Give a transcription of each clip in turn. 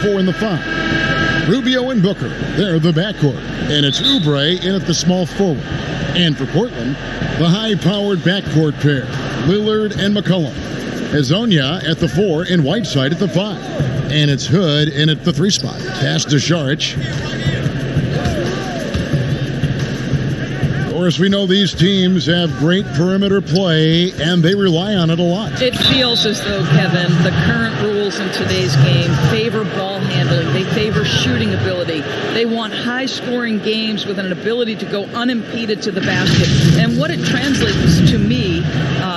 4 in the 5. Rubio and Booker, they're the backcourt. And it's Oubre in at the small forward. And for Portland, the high-powered backcourt pair, Lillard and McCollum. Hezonja at the 4 and Whiteside at the 5. And it's Hood in at the 3 spot. Pass to Šarić. Of course, we know these teams have great perimeter play, and they rely on it a lot. It feels as though, Kevin, the current rules in today's game favor ball handling. They favor shooting ability. They want high-scoring games with an ability to go unimpeded to the basket. And what it translates to me,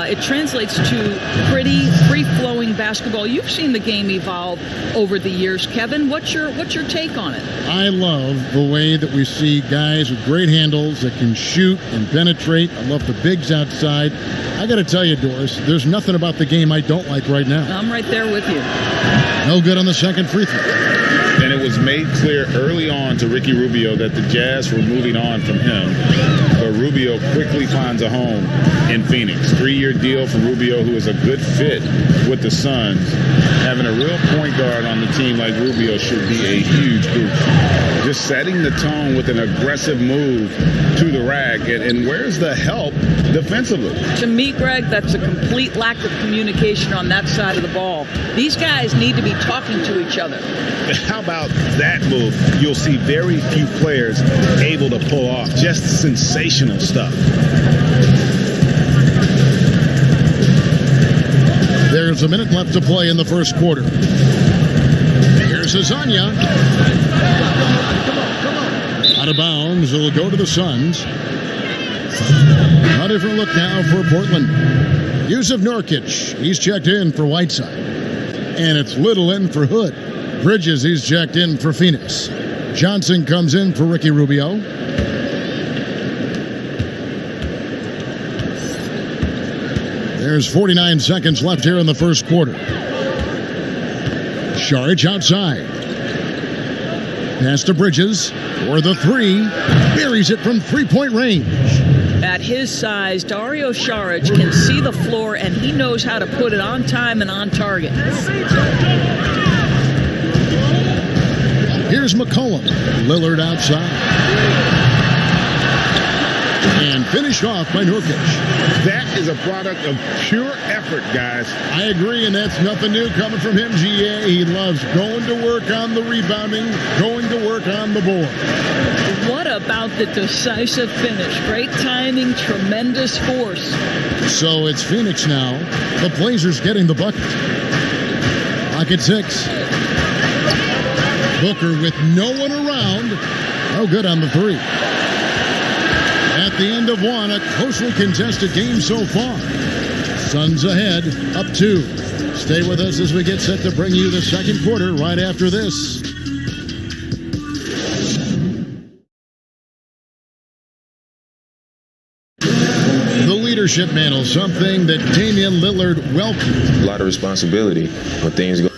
it translates to pretty free-flowing basketball. You've seen the game evolve over the years, Kevin. What's your take on it? I love the way that we see guys with great handles that can shoot and penetrate. I love the bigs outside. I got to tell you, Doris, there's nothing about the game I don't like right now. I'm right there with you. No good on the second free throw. And it was made clear early on to Ricky Rubio that the Jazz were moving on from him. But Rubio quickly finds a home in Phoenix. 3-year deal for Rubio, who is a good fit with the Suns. Having a real point guard on the team like Rubio should be a huge boost. Just setting the tone with an aggressive move to the rack. And where's the help defensively? To me, Greg, that's a complete lack of communication on that side of the ball. These guys need to be talking to each other. How about that move? You'll see very few players able to pull off. Just sensational stuff. There's a minute left to play in the first quarter. Here's Hezonja. Out of bounds. It'll go to the Suns. A different look now for Portland. Yusuf Nurkic. He's checked in for Whiteside. And it's Little in for Hood. Bridges, he's checked in for Phoenix. Johnson comes in for Ricky Rubio. There's 49 seconds left here in the first quarter. Šarić outside. Pass to Bridges for the 3. Buries it from three-point range. At his size, Dario Šarić can see the floor, and he knows how to put it on time and on target. Here's McCollum. Lillard outside. And finished off by Nurkic. That is a product of pure effort, guys. I agree, and that's nothing new coming from him, GA. He loves going to work on the rebounding, going to work on the board. What about the decisive finish? Great timing, tremendous force. So it's Phoenix now. The Blazers getting the bucket. Clock at 6. Booker with no one around. No good on the 3. At the end of one, a closely contested game so far. Suns ahead, up 2. Stay with us as we get set to bring you the second quarter right after this. The leadership mantle, something that Damian Lillard welcomed. A lot of responsibility when things go.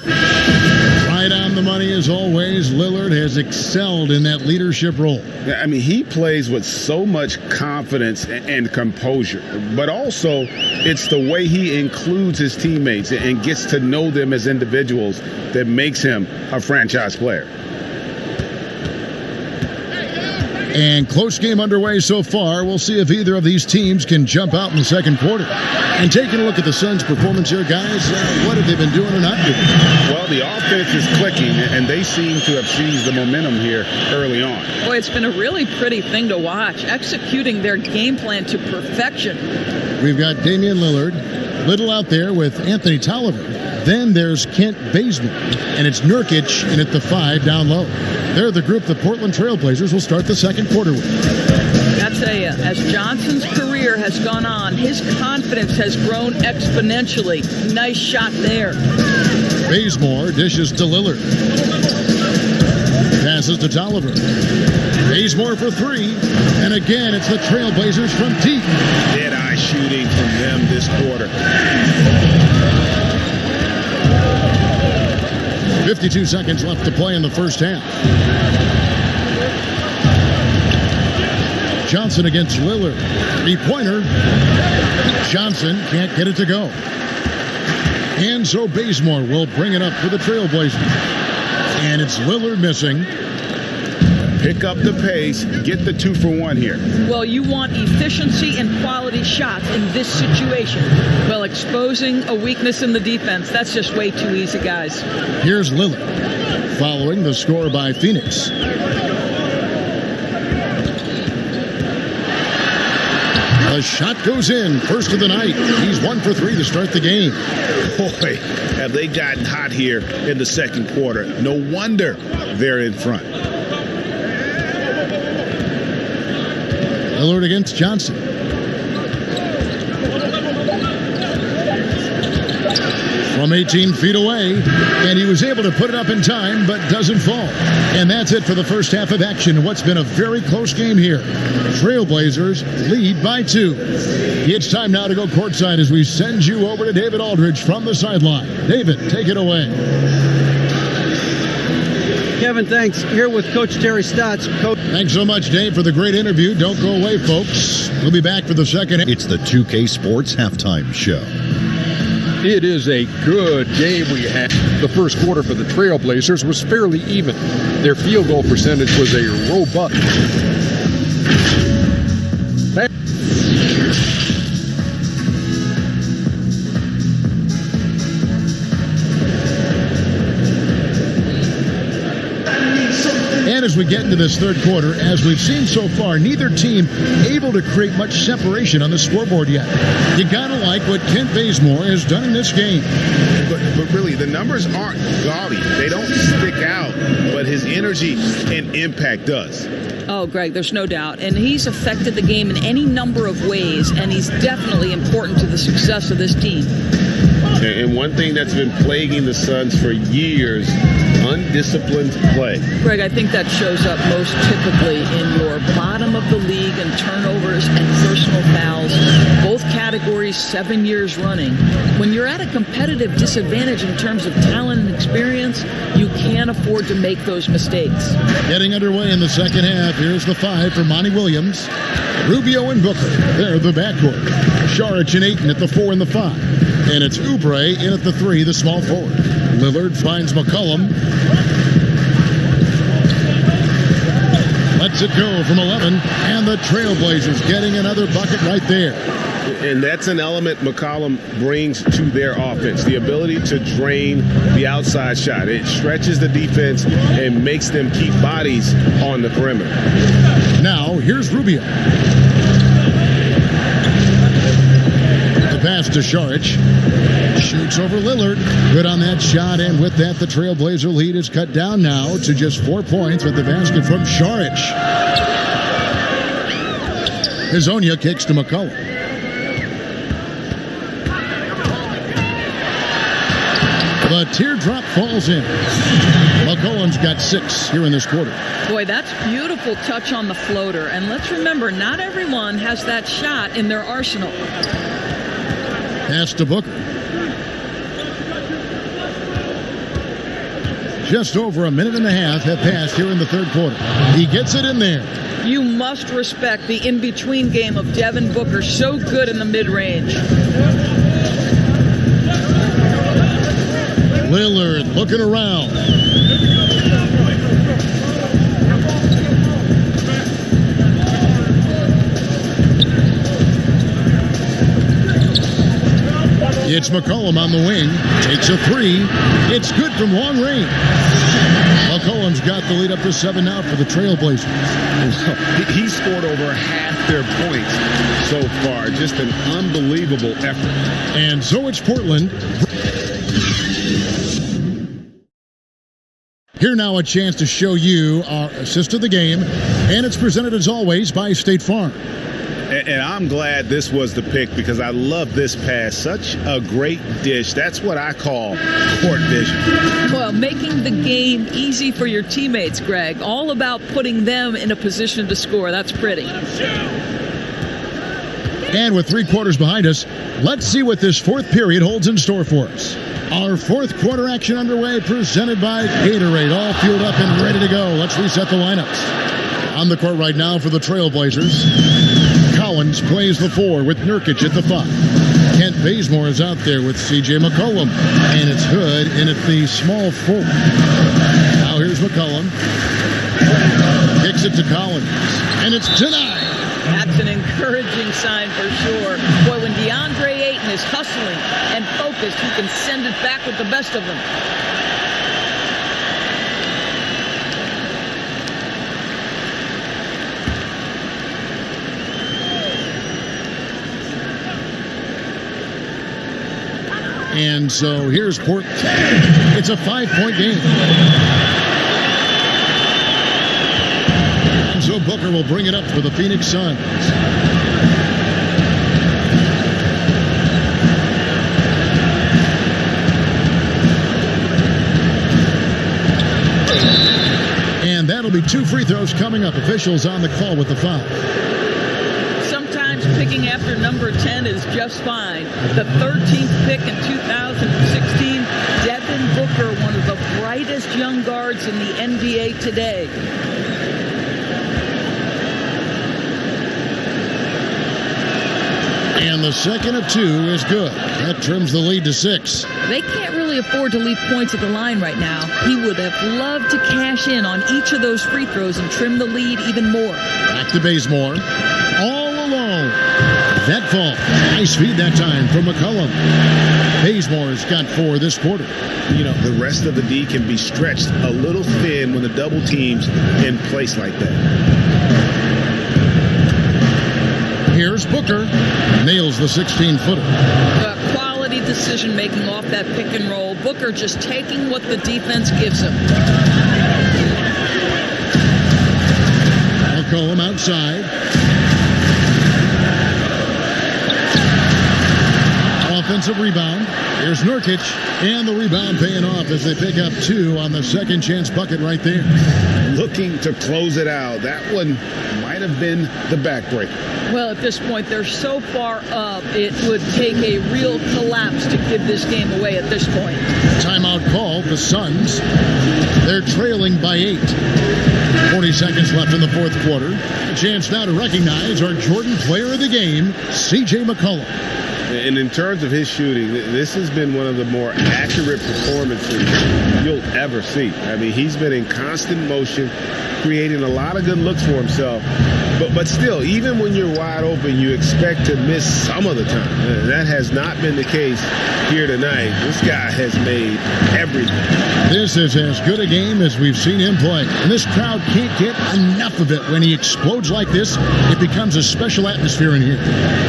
Right on the money as always. Lillard has excelled in that leadership role. I mean, he plays with so much confidence and composure, but also it's the way he includes his teammates and gets to know them as individuals that makes him a franchise player. And close game underway so far. We'll see if either of these teams can jump out in the second quarter. And taking a look at the Suns' performance here, guys, what have they been doing or not doing? Well, the offense is clicking, and they seem to have seized the momentum here early on. Boy, it's been a really pretty thing to watch, executing their game plan to perfection. We've got Damian Lillard, Little out there with Anthony Tolliver. Then there's Kent Bazemore, and it's Nurkic in at the 5 down low. They're the group the Portland Trailblazers will start the second quarter with. I tell you, as Johnson's career has gone on, his confidence has grown exponentially. Nice shot there. Bazemore dishes to Lillard. Passes to Tolliver. Bazemore for 3. And again, it's the Trailblazers from deep. Dead-eye shooting from them this quarter. 52 seconds left to play in the first half. Johnson against Lillard. 3-pointer. Johnson can't get it to go. And so Bazemore will bring it up for the Trailblazers. And it's Lillard missing. Pick up the pace, get the 2-for-1 here. Well, you want efficiency and quality shots in this situation. Well, exposing a weakness in the defense, that's just way too easy, guys. Here's Lillard, following the score by Phoenix. The shot goes in, first of the night. He's 1 for 3 to start the game. Boy, have they gotten hot here in the second quarter. No wonder they're in front. Lillard against Johnson. From 18 feet away, and he was able to put it up in time, but doesn't fall. And that's it for the first half of action in what's been a very close game here. Trailblazers lead by 2. It's time now to go courtside as we send you over to David Aldridge from the sideline. David, take it away. Kevin, thanks. Here with Coach Terry Stotts. Thanks so much, Dave, for the great interview. Don't go away, folks. We'll be back for the second. It's the 2K Sports Halftime Show. It is a good game we had. The first quarter for the Trailblazers was fairly even. Their field goal percentage was a robust. And as we get into this third quarter, as we've seen so far, neither team able to create much separation on the scoreboard yet. You gotta like what Kent Bazemore has done in this game. But really, the numbers aren't gaudy. They don't stick out, but his energy and impact does. Oh, Greg, there's no doubt. And he's affected the game in any number of ways, and he's definitely important to the success of this team. And one thing that's been plaguing the Suns for years, undisciplined play. Greg, I think that shows up most typically in your bottom of the league in turnovers and personal fouls, both categories 7 years running. When you're at a competitive disadvantage in terms of talent and experience, you can't afford to make those mistakes. Getting underway in the second half, here's the 5 for Monty Williams. Rubio and Booker, they're the backcourt. Saric and Ayton at the 4 and the 5. And it's Oubre in at the 3, the small forward. Lillard finds McCollum. Lets it go from 11. And the Trailblazers getting another bucket right there. And that's an element McCollum brings to their offense, the ability to drain the outside shot. It stretches the defense and makes them keep bodies on the perimeter. Now, here's Rubio. The pass to Saric. Shoots over Lillard. Good on that shot, and with that, the Trailblazer lead is cut down now to just 4 points with the basket from Saric. Hazonia kicks to McCollum. The teardrop falls in. McCollum's got 6 here in this quarter. Boy, that's beautiful touch on the floater. And let's remember, not everyone has that shot in their arsenal. Pass to Booker. Just over a minute and a half have passed here in the third quarter. He gets it in there. You must respect the in-between game of Devin Booker. So good in the mid-range. Lillard looking around. It's McCollum on the wing. Takes a 3. It's good from long range. McCollum's got the lead up to 7 now for the Trailblazers. He scored over half their points so far. Just an unbelievable effort. And so it's Portland. Here now a chance to show you our assist of the game. And it's presented as always by State Farm. And I'm glad this was the pick because I love this pass. Such a great dish. That's what I call court vision. Well, making the game easy for your teammates, Greg. All about putting them in a position to score. That's pretty. And with 3 quarters behind us, let's see what this fourth period holds in store for us. Our fourth quarter action underway, presented by Gatorade. All fueled up and ready to go. Let's reset the lineups. On the court right now for the Trailblazers, Collins plays the 4 with Nurkic at the 5. Kent Bazemore is out there with C.J. McCollum. And it's Hood in at the small forward. Now here's McCollum. Kicks it to Collins. And it's denied. That's an encouraging sign for sure. Boy, when DeAndre Ayton is hustling and focused, he can send it back with the best of them. And so here's Portland. It's a 5-point game. And so Booker will bring it up for the Phoenix Suns. And that'll be 2 free throws coming up. Officials on the call with the foul. Picking after number 10 is just fine. The 13th pick in 2016, Devin Booker, one of the brightest young guards in the NBA today. And the second of 2 is good. That trims the lead to 6. They can't really afford to leave points at the line right now. He would have loved to cash in on each of those free throws and trim the lead even more. Back to Bazemore. All alone. That fall. Nice feed that time from McCollum. Bazemore's got 4 this quarter. You know, the rest of the D can be stretched a little thin when the double team's in place like that. Here's Booker. Nails the 16-footer. Quality decision-making off that pick and roll. Booker just taking what the defense gives him. McCollum outside. Offensive rebound. Here's Nurkic, and the rebound paying off as they pick up 2 on the second chance bucket right there. Looking to close it out. That one might have been the backbreaker. Well, at this point, they're so far up, it would take a real collapse to give this game away at this point. Timeout called. The Suns, they're trailing by 8. 40 seconds left in the fourth quarter. A chance now to recognize our Jordan player of the game, C.J. McCollum. And in terms of his shooting, this has been one of the more accurate performances you'll ever see. I mean, he's been in constant motion, creating a lot of good looks for himself. But still, even when you're wide open, you expect to miss some of the time. And that has not been the case here tonight. This guy has made everything. This is as good a game as we've seen him play. And this crowd can't get enough of it. When he explodes like this, it becomes a special atmosphere in here.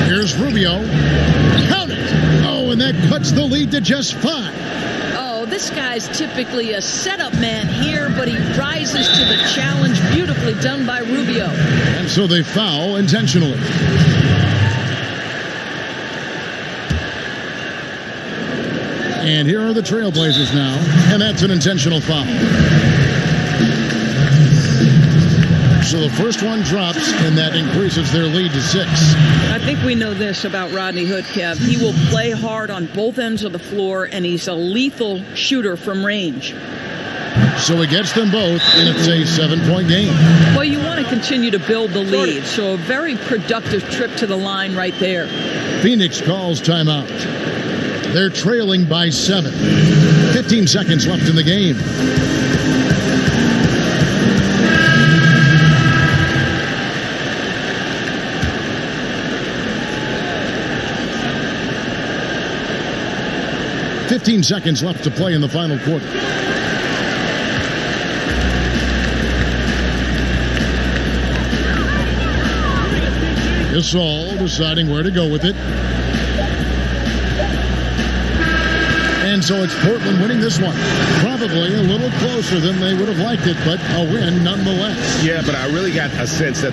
Here's Rubio. Count it! Oh, and that cuts the lead to just 5. This guy's typically a setup man here, but he rises to the challenge. Beautifully done by Rubio. And so they foul intentionally. And here are the Trailblazers now, and that's an intentional foul. So the first one drops, and that increases their lead to 6. I think we know this about Rodney Hood, Kev. He will play hard on both ends of the floor, and he's a lethal shooter from range. So he gets them both, and it's a 7-point game. Well, you want to continue to build the lead, so a very productive trip to the line right there. Phoenix calls timeout. They're trailing by 7. 15 seconds left in the game. $15 seconds left to play in the final quarter. Gasol deciding where to go with it. And so it's Portland winning this one. Probably a little closer than they would have liked it, but a win nonetheless. Yeah, but I really got a sense that